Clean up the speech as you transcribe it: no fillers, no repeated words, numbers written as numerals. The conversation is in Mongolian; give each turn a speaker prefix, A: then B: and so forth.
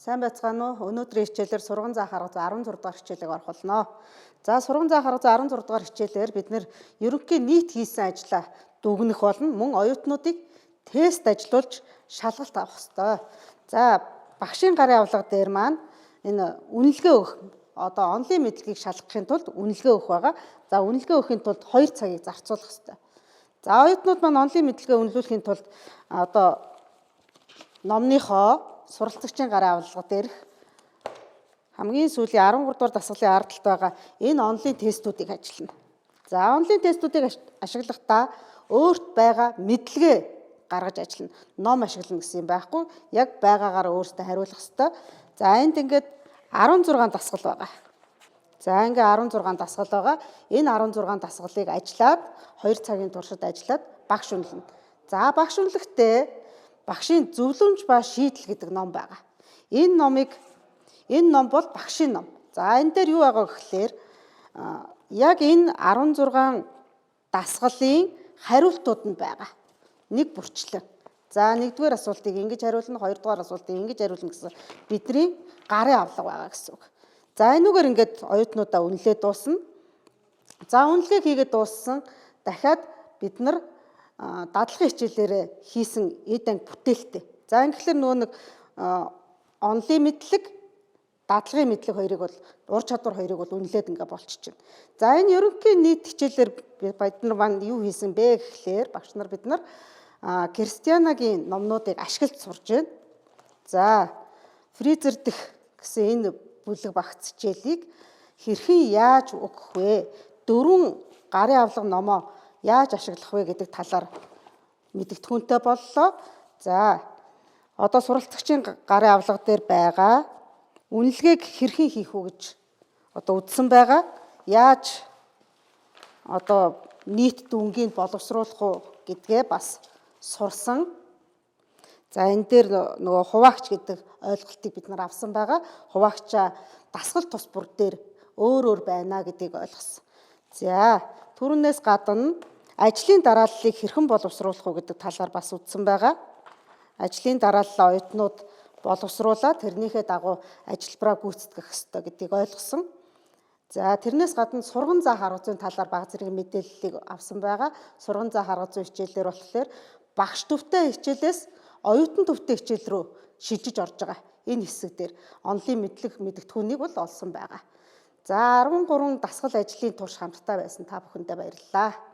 A: Сайн байцгаана уу? Өнөөдрийн хичээлээр сурган заах арга зүй 16 дугаар хичээлийг орох болно. За сурган заах арга зүй 16 дугаар хичээлээр бид нэр ерөнхий нийт хийсэн ажлаа дүгнэх болон мөн оюутнуудыг тест ажиллуулж шалгалт авах ёстой. За багшийн гарын авлага дээр маань энэ үнэлгээ өгөх онлын мэдлэгийг шалгахын тулд үнэлгээ өгөх байгаа. За үнэлгээ өгөхийн тулд 2 цагийг зарцуулах ёстой. За оюутнууд маань онлын мэдлэгээ үнэлүүлэхийн тулд номныхоо суралцагчийн гарын авлага дээрх хамгийн сүүлийн 13 дугаар дасгалын ард талд байгаа энэ онлын тестүүдийг ажиллана. За онлын тестүүдийг ашиглахдаа өөрт байгаа мэдлэгээ гаргаж ажиллана. Ном ашиглана гэсэн юм байхгүй. Яг байгаагаар өөртөө хариулах ёстой. За энд ингээд 16 дасгал байгаа. За ингээ 16 дасгал байгаа. Энэ 16 дасгалыг ажиллаад 2 цагийн туршид ажиллаад багш үнэлнэ. За багш үнэлэхдээ багшийн зөвлөмж ба шийдэл гэдэг ном байгаа. Энэ ном бол багшийн ном. За энэ дээр юу байгаа гэхээр яг энэ 16 дасгалын хариултууд нь байгаа. Нэг бүрчлэн. За нэгдүгээр асуултыг ингэж хариулна, хоёрдугаар асуултыг ингэж хариулна гэсэн бидний гарын авлага байгаа гэсэн үг. За энүүгээр ингээд оюутнуудаа үнэлээд дуусна. За үнэлгээг хийгээд дууссан дахиад бид нар дадлагын хичээлээр хийсэн эд анги бүтээлтэй. За ингэхлээр нөгөө нэг онлын мэдлэг, дадлагын мэдлэг хоёрыг бол ур чадвар хоёрыг бол үнэлээд ингээ болчихно. За энэ ерөнхий нийт хичээлээр бид нар маань юу хийсэн бэ гэхлээр багш нар бид нар Кристианагийн номнуудыг ашиглаж сурж байна. За фризер дэх гэсэн энэ бүлэг багц хичээлийг хэрхэн яаж өгөх вэ? 4 гарын авлага номоо яаж ашиглах вэ гэдэг талаар мэдэгдэхүүнтэй боллоо. За одоо суралцагчийн гарын авлага дээр байгаа үнэлгээг хэрхэн хийх үү гэж үзсэн байгаа. Яаж нийт дүнгийг боловсруулах уу гэдгээ бас сурсан. За энэ дээр нөгөө хуваагч гэдэг ойлголтыг бид нар авсан байгаа. Хуваагчаа дасгал тус бүр дээр өөр байна гэдгийг ойлгосон. За түрүүнээс гадна ажлын дарааллыг хэрхэн боловсруулах уу гэдэг талаар бас үзсэн байгаа. Ажлын дарааллаа оюутнууд боловсруулаад тэрнийхээ дагуу ажиллабараа гүйцэтгэх ёстой гэдгийг ойлгосон. За тэрнээс гадна сурган заах арга зүйн талаар бага зэрэг мэдээллийг авсан байгаа. Сурган заах арга зүйн хичээлээр болохоор багш төвтэй хичээлээс оюутан төвтэй хичээл рүү шилжиж орж байгаа. Энэ хэсэг дээр онлын мэдлэг мэдэгдэхүүнийг бол олсон байгаа. За 13 дасгал ажлын турш хамтдаа байсан та бүхэндээ баярлалаа.